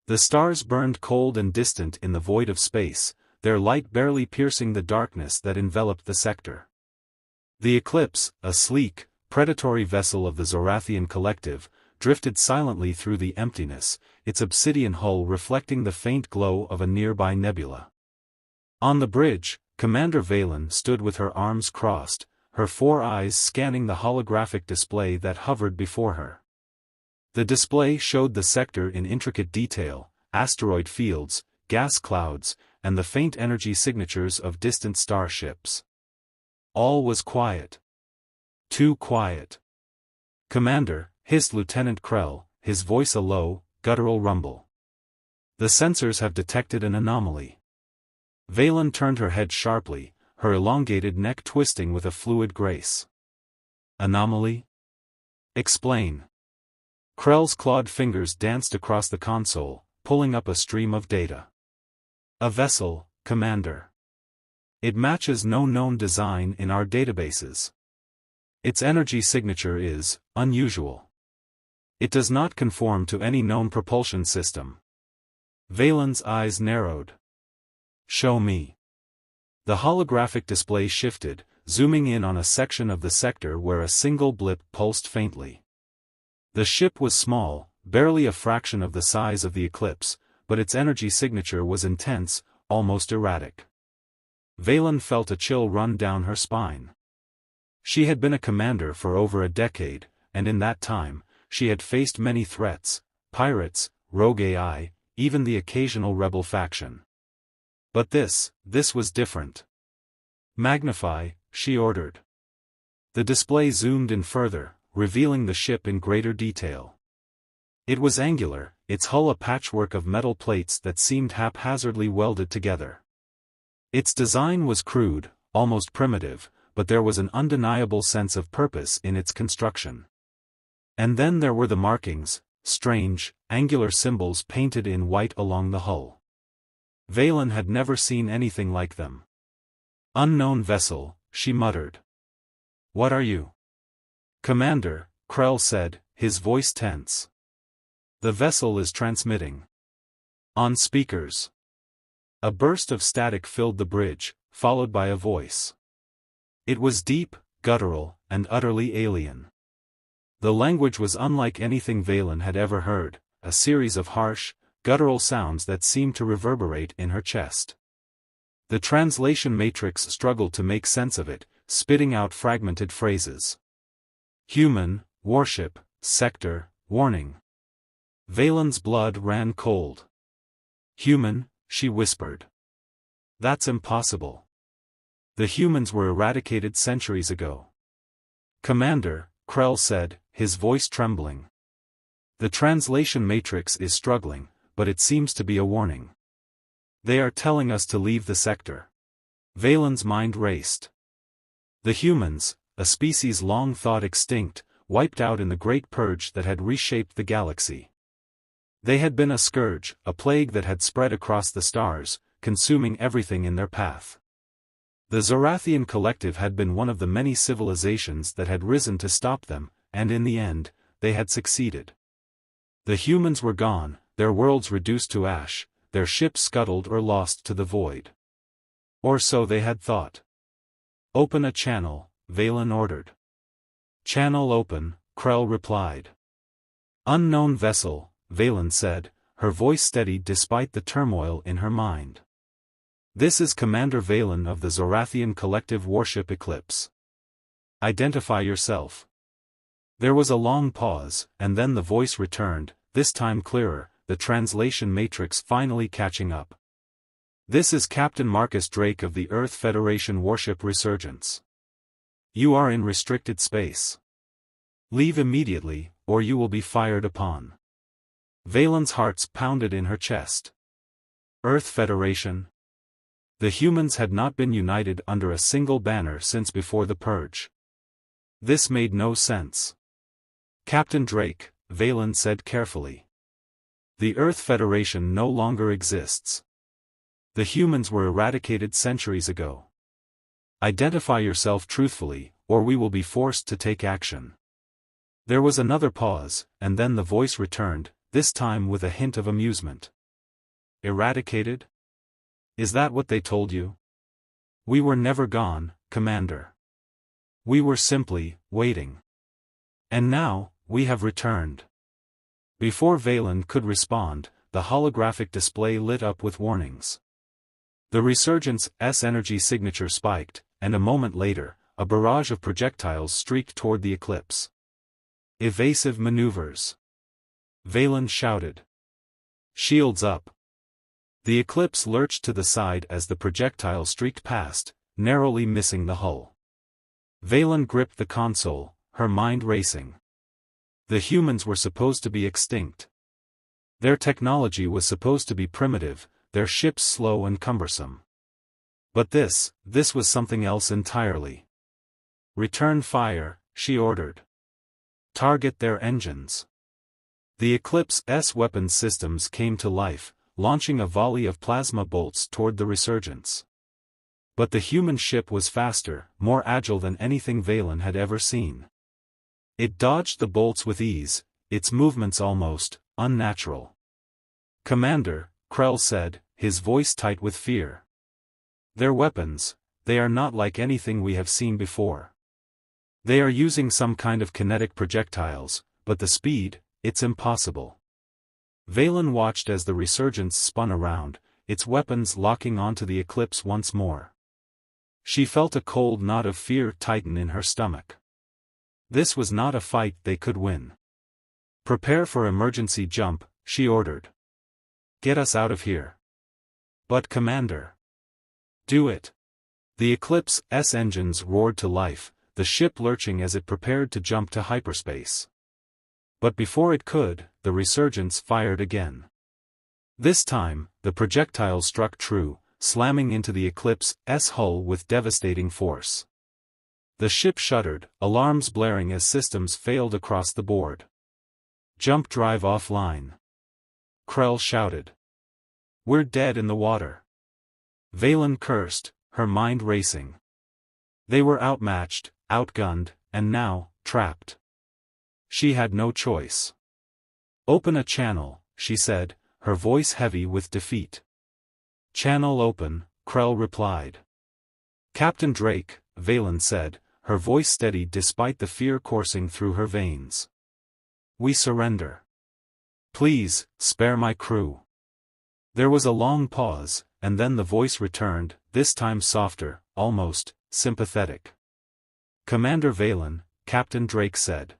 The stars burned cold and distant in the void of space, their light barely piercing the darkness that enveloped the sector. The Eclipse, a sleek, predatory vessel of the Zorathian Collective, drifted silently through the emptiness, its obsidian hull reflecting the faint glow of a nearby nebula. On the bridge, Commander Valen stood with her arms crossed, her 4 eyes scanning the holographic display that hovered before her. The display showed the sector in intricate detail, asteroid fields, gas clouds, and the faint energy signatures of distant starships. All was quiet. Too quiet. "Commander," hissed Lieutenant Krell, his voice a low, guttural rumble. "The sensors have detected an anomaly." Valen turned her head sharply, her elongated neck twisting with a fluid grace. "Anomaly? Explain." Krell's clawed fingers danced across the console, pulling up a stream of data. "A vessel, Commander. It matches no known design in our databases. Its energy signature is unusual. It does not conform to any known propulsion system." Valen's eyes narrowed. "Show me." The holographic display shifted, zooming in on a section of the sector where a single blip pulsed faintly. The ship was small, barely a fraction of the size of the Eclipse, but its energy signature was intense, almost erratic. Valen felt a chill run down her spine. She had been a commander for over a decade, and in that time, she had faced many threats: pirates, rogue AI, even the occasional rebel faction. But this was different. "Magnify," she ordered. The display zoomed in further, revealing the ship in greater detail. It was angular, its hull a patchwork of metal plates that seemed haphazardly welded together. Its design was crude, almost primitive, but there was an undeniable sense of purpose in its construction. And then there were the markings, strange, angular symbols painted in white along the hull. Valen had never seen anything like them. "Unknown vessel," she muttered. "What are you?" "Commander," Krell said, his voice tense. "The vessel is transmitting." On speakers. A burst of static filled the bridge, followed by a voice. It was deep, guttural, and utterly alien. The language was unlike anything Valen had ever heard, a series of harsh, guttural sounds that seemed to reverberate in her chest. The translation matrix struggled to make sense of it, spitting out fragmented phrases. "Human, warship, sector, warning." Valen's blood ran cold. "Human," she whispered. "That's impossible. The humans were eradicated centuries ago." "Commander," Krell said, his voice trembling. "The translation matrix is struggling, but it seems to be a warning. They are telling us to leave the sector." Valen's mind raced. The humans, a species long thought extinct, wiped out in the Great Purge that had reshaped the galaxy. They had been a scourge, a plague that had spread across the stars, consuming everything in their path. The Zorathian Collective had been one of the many civilizations that had risen to stop them, and in the end, they had succeeded. The humans were gone, their worlds reduced to ash, their ships scuttled or lost to the void. Or so they had thought. "Open a channel," Valen ordered. "Channel open," Krell replied. "Unknown vessel," Valen said, her voice steady despite the turmoil in her mind. "This is Commander Valen of the Zorathian Collective Warship Eclipse. Identify yourself." There was a long pause, and then the voice returned, this time clearer, the translation matrix finally catching up. "This is Captain Marcus Drake of the Earth Federation Warship Resurgence. You are in restricted space. Leave immediately, or you will be fired upon." Valen's heart pounded in her chest. Earth Federation? The humans had not been united under a single banner since before the Purge. This made no sense. "Captain Drake," Valen said carefully. "The Earth Federation no longer exists. The humans were eradicated centuries ago. Identify yourself truthfully, or we will be forced to take action." There was another pause, and then the voice returned, this time with a hint of amusement. Eradicated? Is that what they told you? We were never gone, Commander. We were simply waiting. And now, we have returned. Before Valen could respond, the holographic display lit up with warnings. The Resurgence's energy signature spiked, and a moment later, a barrage of projectiles streaked toward the Eclipse. Evasive maneuvers. Valen shouted. Shields up. The Eclipse lurched to the side as the projectile streaked past, narrowly missing the hull. Valen gripped the console, her mind racing. The humans were supposed to be extinct. Their technology was supposed to be primitive, their ships slow and cumbersome. But this was something else entirely. Return fire, she ordered. Target their engines. The Eclipse's weapons systems came to life, launching a volley of plasma bolts toward the Resurgence. But the human ship was faster, more agile than anything Valen had ever seen. It dodged the bolts with ease, its movements almost unnatural. Commander, Krell said, his voice tight with fear. Their weapons, they are not like anything we have seen before. They are using some kind of kinetic projectiles, but the speed, it's impossible. Valen watched as the Resurgence spun around, its weapons locking onto the Eclipse once more. She felt a cold knot of fear tighten in her stomach. This was not a fight they could win. Prepare for emergency jump, she ordered. Get us out of here. But Commander. Do it. The Eclipse's engines roared to life, the ship lurching as it prepared to jump to hyperspace. But before it could, the Resurgence fired again. This time, the projectile struck true, slamming into the Eclipse's hull with devastating force. The ship shuddered, alarms blaring as systems failed across the board. Jump drive offline. Krell shouted. We're dead in the water. Valen cursed, her mind racing. They were outmatched, outgunned, and now, trapped. She had no choice. Open a channel, she said, her voice heavy with defeat. Channel open, Krell replied. Captain Drake, Valen said, her voice steady despite the fear coursing through her veins. We surrender. Please, spare my crew. There was a long pause, and then the voice returned, this time softer, almost sympathetic. Commander Valen, Captain Drake said.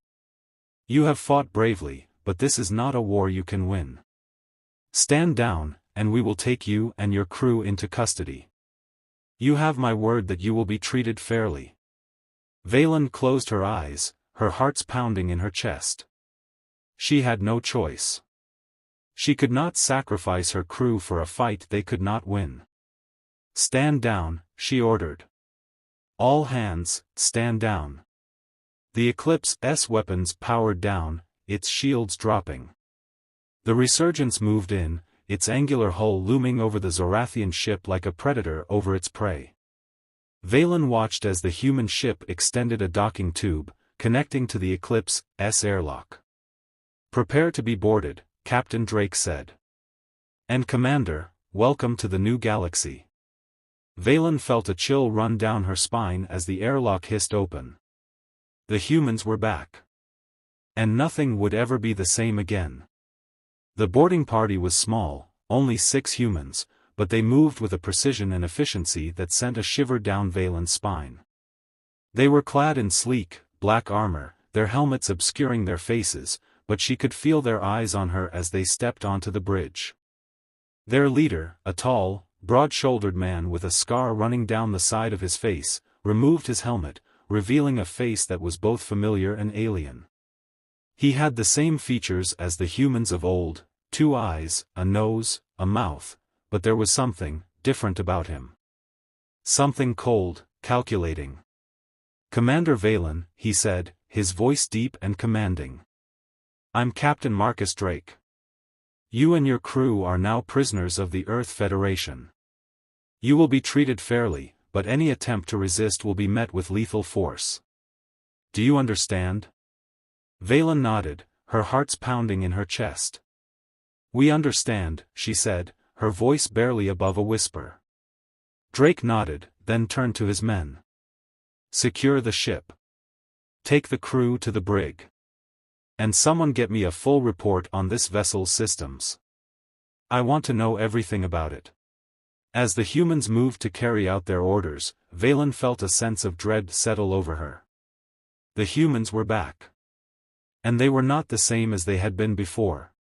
You have fought bravely, but this is not a war you can win. Stand down, and we will take you and your crew into custody. You have my word that you will be treated fairly. Valen closed her eyes, her heart's pounding in her chest. She had no choice. She could not sacrifice her crew for a fight they could not win. Stand down, she ordered. All hands, stand down. The Eclipse's weapons powered down, its shields dropping. The Resurgence moved in, its angular hull looming over the Zorathian ship like a predator over its prey. Valen watched as the human ship extended a docking tube, connecting to the Eclipse's airlock. Prepare to be boarded, Captain Drake said. And Commander, welcome to the new galaxy. Valen felt a chill run down her spine as the airlock hissed open. The humans were back. And nothing would ever be the same again. The boarding party was small, only 6 humans, but they moved with a precision and efficiency that sent a shiver down Valen's spine. They were clad in sleek, black armor, their helmets obscuring their faces, but she could feel their eyes on her as they stepped onto the bridge. Their leader, a tall, broad-shouldered man with a scar running down the side of his face, removed his helmet, revealing a face that was both familiar and alien. He had the same features as the humans of old, 2 eyes, a nose, a mouth, but there was something different about him. Something cold, calculating. Commander Valen, he said, his voice deep and commanding. I'm Captain Marcus Drake. You and your crew are now prisoners of the Earth Federation. You will be treated fairly, but any attempt to resist will be met with lethal force. Do you understand? Valen nodded, her heart's pounding in her chest. We understand, she said, her voice barely above a whisper. Drake nodded, then turned to his men. Secure the ship. Take the crew to the brig. And someone get me a full report on this vessel's systems. I want to know everything about it. As the humans moved to carry out their orders, Valen felt a sense of dread settle over her. The humans were back. And they were not the same as they had been before.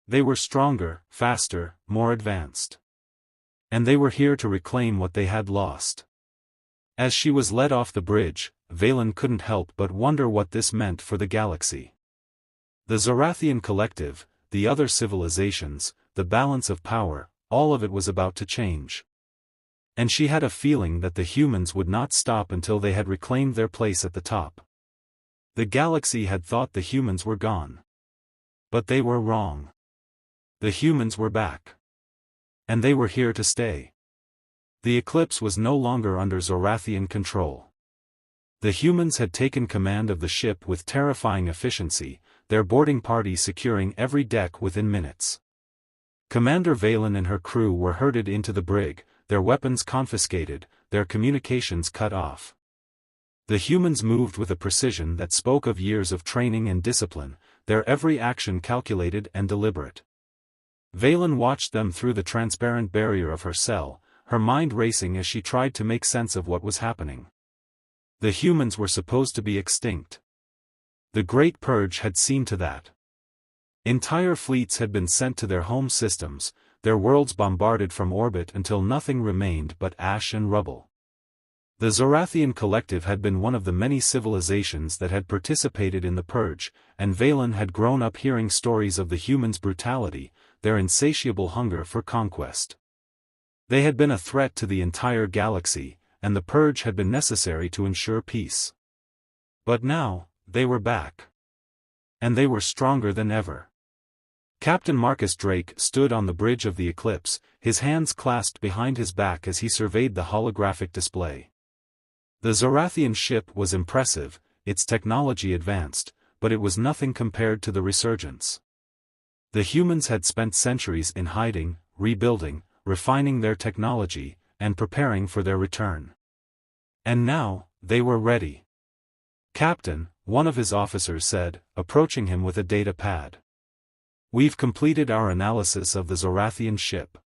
They were stronger, faster, more advanced. And they were here to reclaim what they had lost. As she was led off the bridge, Valen couldn't help but wonder what this meant for the galaxy. The Zorathian collective, the other civilizations, the balance of power, all of it was about to change. And she had a feeling that the humans would not stop until they had reclaimed their place at the top. The galaxy had thought the humans were gone. But they were wrong. The humans were back. And they were here to stay. The eclipse was no longer under Zorathian control. The humans had taken command of the ship with terrifying efficiency, their boarding party securing every deck within minutes. Commander Valen and her crew were herded into the brig, their weapons confiscated, their communications cut off. The humans moved with a precision that spoke of years of training and discipline, their every action calculated and deliberate. Valen watched them through the transparent barrier of her cell, her mind racing as she tried to make sense of what was happening. The humans were supposed to be extinct. The Great Purge had seen to that. Entire fleets had been sent to their home systems, their worlds bombarded from orbit until nothing remained but ash and rubble. The Zorathian collective had been one of the many civilizations that had participated in the Purge, and Valen had grown up hearing stories of the humans' brutality, their insatiable hunger for conquest. They had been a threat to the entire galaxy, and the Purge had been necessary to ensure peace. But now, they were back. And they were stronger than ever. Captain Marcus Drake stood on the bridge of the Eclipse, his hands clasped behind his back as he surveyed the holographic display. The Zorathian ship was impressive, its technology advanced, but it was nothing compared to the Resurgence. The humans had spent centuries in hiding, rebuilding, refining their technology, and preparing for their return. And now, they were ready. Captain, one of his officers said, approaching him with a data pad. We've completed our analysis of the Zorathian ship.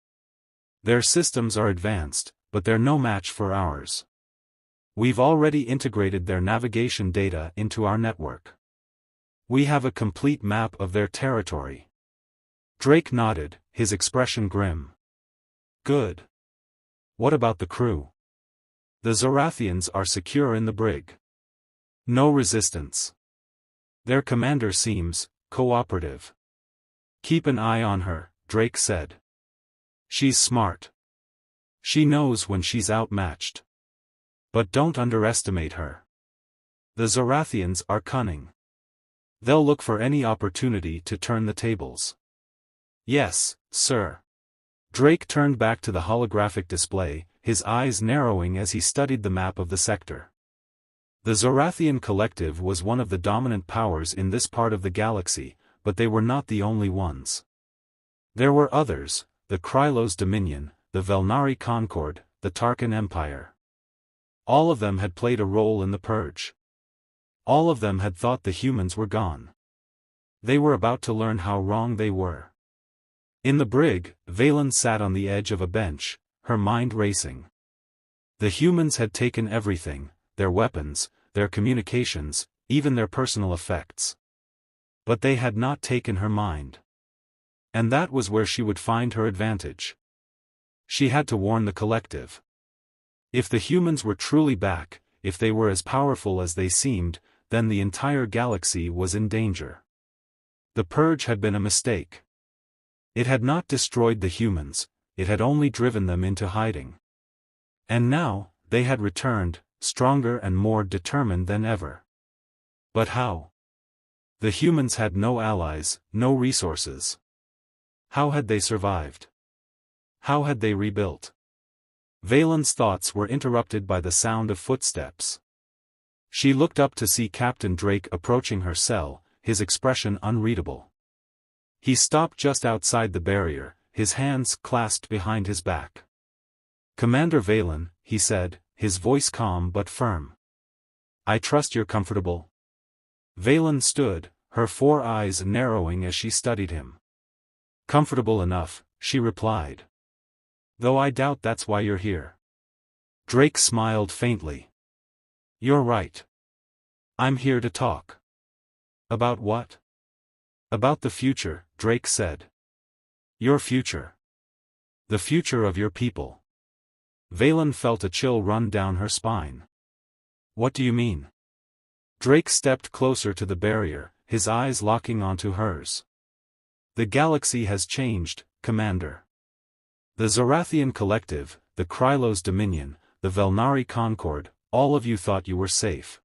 Their systems are advanced, but they're no match for ours. We've already integrated their navigation data into our network. We have a complete map of their territory. Drake nodded, his expression grim. Good. What about the crew? The Zorathians are secure in the brig. No resistance. Their commander seems cooperative. Keep an eye on her, Drake said. She's smart. She knows when she's outmatched. But don't underestimate her. The Zorathians are cunning. They'll look for any opportunity to turn the tables. Yes, sir. Drake turned back to the holographic display, his eyes narrowing as he studied the map of the sector. The Zorathian collective was one of the dominant powers in this part of the galaxy, but they were not the only ones. There were others, the Krylos Dominion, the Velnari Concord, the Tarkan Empire. All of them had played a role in the Purge. All of them had thought the humans were gone. They were about to learn how wrong they were. In the brig, Valen sat on the edge of a bench, her mind racing. The humans had taken everything, their weapons, their communications, even their personal effects. But they had not taken her mind. And that was where she would find her advantage. She had to warn the collective. If the humans were truly back, if they were as powerful as they seemed, then the entire galaxy was in danger. The Purge had been a mistake. It had not destroyed the humans, it had only driven them into hiding. And now, they had returned, stronger and more determined than ever. But how? The humans had no allies, no resources. How had they survived? How had they rebuilt? Valen's thoughts were interrupted by the sound of footsteps. She looked up to see Captain Drake approaching her cell, his expression unreadable. He stopped just outside the barrier, his hands clasped behind his back. "Commander Valen," he said, his voice calm but firm. "I trust you're comfortable?" Valen stood, her 4 eyes narrowing as she studied him. "Comfortable enough," she replied. "Though I doubt that's why you're here." Drake smiled faintly. "You're right. I'm here to talk." "About what?" "About the future," Drake said. "Your future. The future of your people." Valen felt a chill run down her spine. "What do you mean?" Drake stepped closer to the barrier, his eyes locking onto hers. "The galaxy has changed, Commander. The Zorathian Collective, the Krylos Dominion, the Velnari Concord, all of you thought you were safe.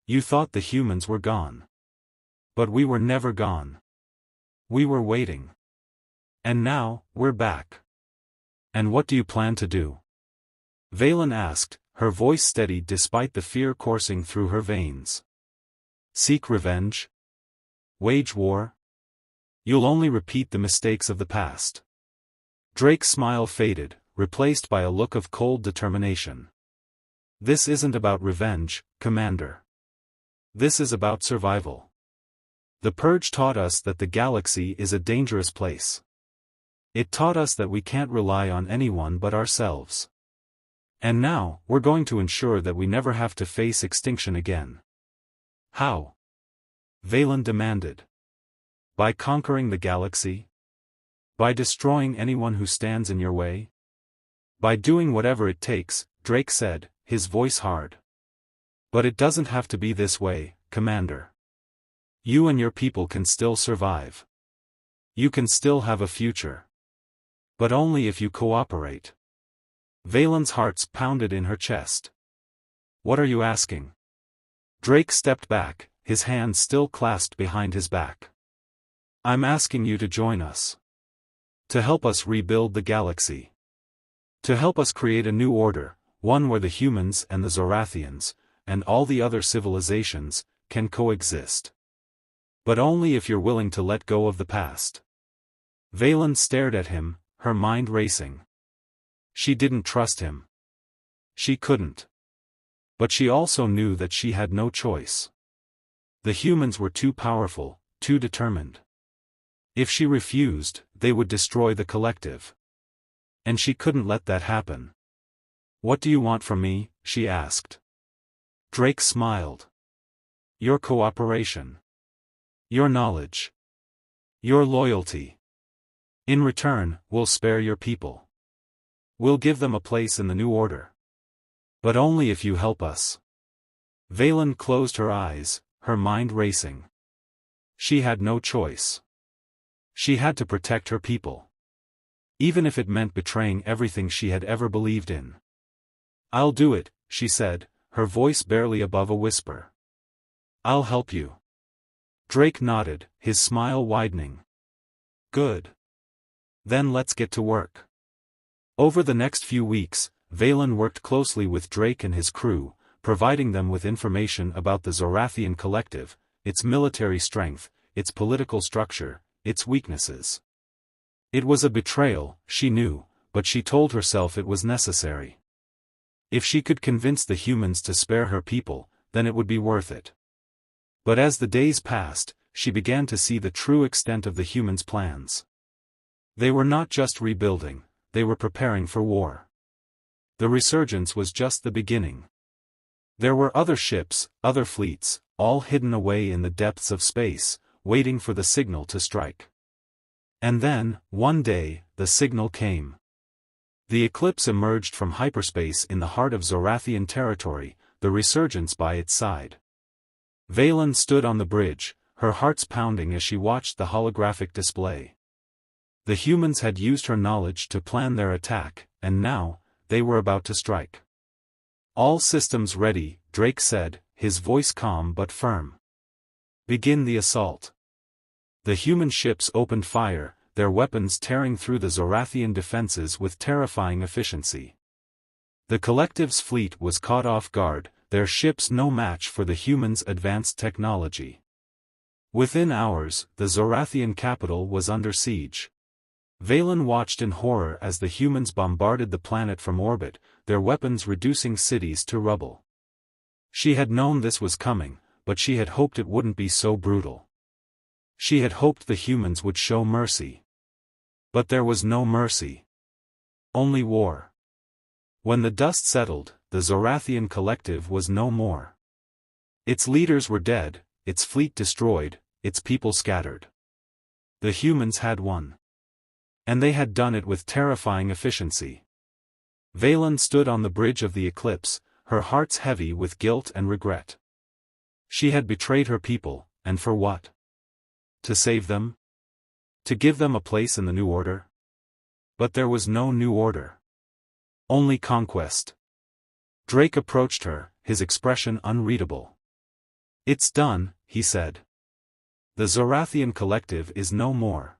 You thought the humans were gone. But we were never gone. We were waiting. And now, we're back. And what do you plan to do?" Valen asked, her voice steady despite the fear coursing through her veins. "Seek revenge? Wage war? You'll only repeat the mistakes of the past." Drake's smile faded, replaced by a look of cold determination. "This isn't about revenge, Commander. This is about survival. The Purge taught us that the galaxy is a dangerous place. It taught us that we can't rely on anyone but ourselves. And now, we're going to ensure that we never have to face extinction again." "How?" Valen demanded. "By conquering the galaxy? By destroying anyone who stands in your way? By doing whatever it takes," Drake said, his voice hard. "But it doesn't have to be this way, Commander. You and your people can still survive. You can still have a future. But only if you cooperate." Valen's heart pounded in her chest. "What are you asking?" Drake stepped back, his hands still clasped behind his back. "I'm asking you to join us. To help us rebuild the galaxy. To help us create a new order, one where the humans and the Zorathians, and all the other civilizations, can coexist. But only if you're willing to let go of the past." Valen stared at him, her mind racing. She didn't trust him. She couldn't. But she also knew that she had no choice. The humans were too powerful, too determined. If she refused, they would destroy the collective. And she couldn't let that happen. "What do you want from me?" she asked. Drake smiled. "Your cooperation. Your knowledge. Your loyalty. In return, we'll spare your people. We'll give them a place in the new order. But only if you help us." Valen closed her eyes, her mind racing. She had no choice. She had to protect her people. Even if it meant betraying everything she had ever believed in. "I'll do it," she said, her voice barely above a whisper. "I'll help you." Drake nodded, his smile widening. "Good. Then let's get to work." Over the next few weeks, Valen worked closely with Drake and his crew, providing them with information about the Zorathian Collective, its military strength, its political structure, its weaknesses. It was a betrayal, she knew, but she told herself it was necessary. If she could convince the humans to spare her people, then it would be worth it. But as the days passed, she began to see the true extent of the humans' plans. They were not just rebuilding, they were preparing for war. The resurgence was just the beginning. There were other ships, other fleets, all hidden away in the depths of space, waiting for the signal to strike. And then, one day, the signal came. The Eclipse emerged from hyperspace in the heart of Zorathian territory, the resurgence by its side. Valen stood on the bridge, her heart's pounding as she watched the holographic display. The humans had used her knowledge to plan their attack, and now, they were about to strike. "All systems ready," Drake said, his voice calm but firm. "Begin the assault." The human ships opened fire, their weapons tearing through the Zorathian defenses with terrifying efficiency. The collective's fleet was caught off guard, their ships no match for the humans' advanced technology. Within hours, the Zorathian capital was under siege. Valen watched in horror as the humans bombarded the planet from orbit, their weapons reducing cities to rubble. She had known this was coming, but she had hoped it wouldn't be so brutal. She had hoped the humans would show mercy. But there was no mercy. Only war. When the dust settled, the Zorathian collective was no more. Its leaders were dead, its fleet destroyed, its people scattered. The humans had won. And they had done it with terrifying efficiency. Valen stood on the bridge of the eclipse, her hearts heavy with guilt and regret. She had betrayed her people, and for what? To save them? To give them a place in the new order? But there was no new order. Only conquest. Drake approached her, his expression unreadable. "It's done," he said. "The Zorathian collective is no more.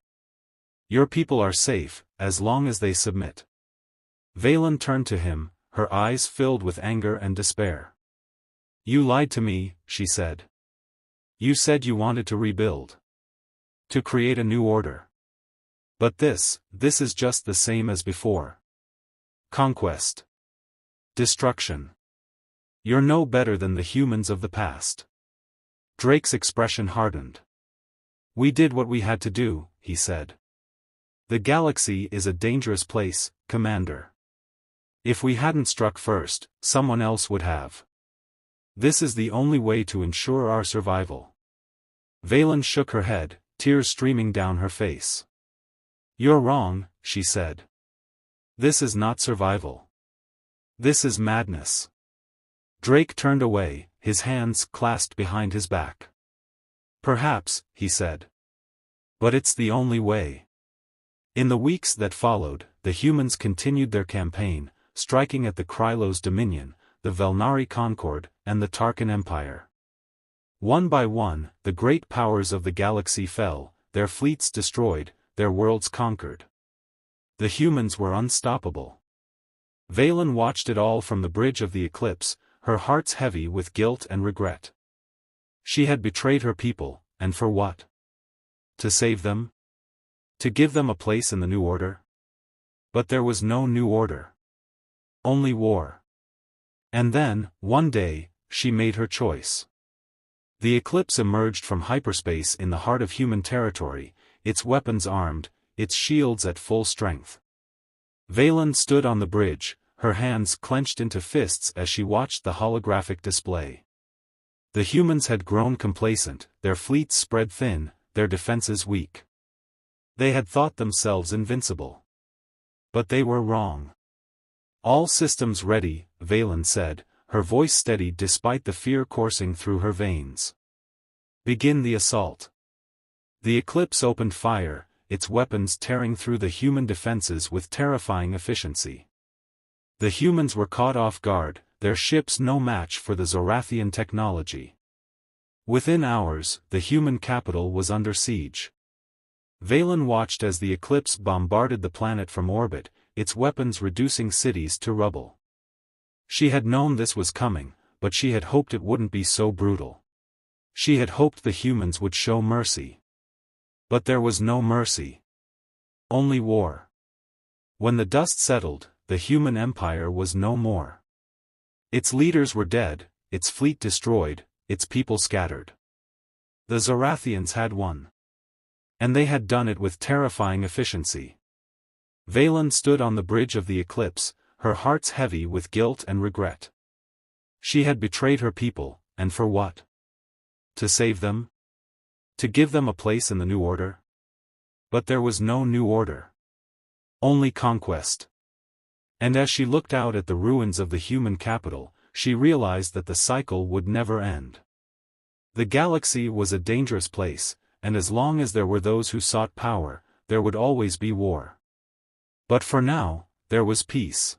Your people are safe, as long as they submit." Valen turned to him, her eyes filled with anger and despair. "You lied to me," she said. "You said you wanted to rebuild. To create a new order. But this is just the same as before. Conquest. Destruction. You're no better than the humans of the past." Drake's expression hardened. "We did what we had to do," he said. "The galaxy is a dangerous place, Commander. If we hadn't struck first, someone else would have. This is the only way to ensure our survival." Valen shook her head, tears streaming down her face. "You're wrong," she said. "This is not survival. This is madness." Drake turned away, his hands clasped behind his back. "Perhaps," he said. "But it's the only way." In the weeks that followed, the humans continued their campaign, striking at the Krylos Dominion, the Velnari Concord, and the Tarkin Empire. One by one, the great powers of the galaxy fell, their fleets destroyed, their worlds conquered. The humans were unstoppable. Valen watched it all from the bridge of the eclipse, her hearts heavy with guilt and regret. She had betrayed her people, and for what? To save them? To give them a place in the new order? But there was no new order. Only war. And then, one day, she made her choice. The eclipse emerged from hyperspace in the heart of human territory, its weapons armed, its shields at full strength. Valen stood on the bridge, her hands clenched into fists as she watched the holographic display. The humans had grown complacent, their fleets spread thin, their defenses weak. They had thought themselves invincible. But they were wrong. "All systems ready," Valen said, her voice steady despite the fear coursing through her veins. "Begin the assault." The eclipse opened fire, its weapons tearing through the human defenses with terrifying efficiency. The humans were caught off guard, their ships no match for the Zorathian technology. Within hours, the human capital was under siege. Valen watched as the eclipse bombarded the planet from orbit, its weapons reducing cities to rubble. She had known this was coming, but she had hoped it wouldn't be so brutal. She had hoped the humans would show mercy. But there was no mercy. Only war. When the dust settled, the human empire was no more. Its leaders were dead, its fleet destroyed, its people scattered. The Zorathians had won. And they had done it with terrifying efficiency. Valen stood on the bridge of the eclipse, her hearts heavy with guilt and regret. She had betrayed her people, and for what? To save them? To give them a place in the new order? But there was no new order. Only conquest. And as she looked out at the ruins of the human capital, she realized that the cycle would never end. The galaxy was a dangerous place, and as long as there were those who sought power, there would always be war. But for now, there was peace.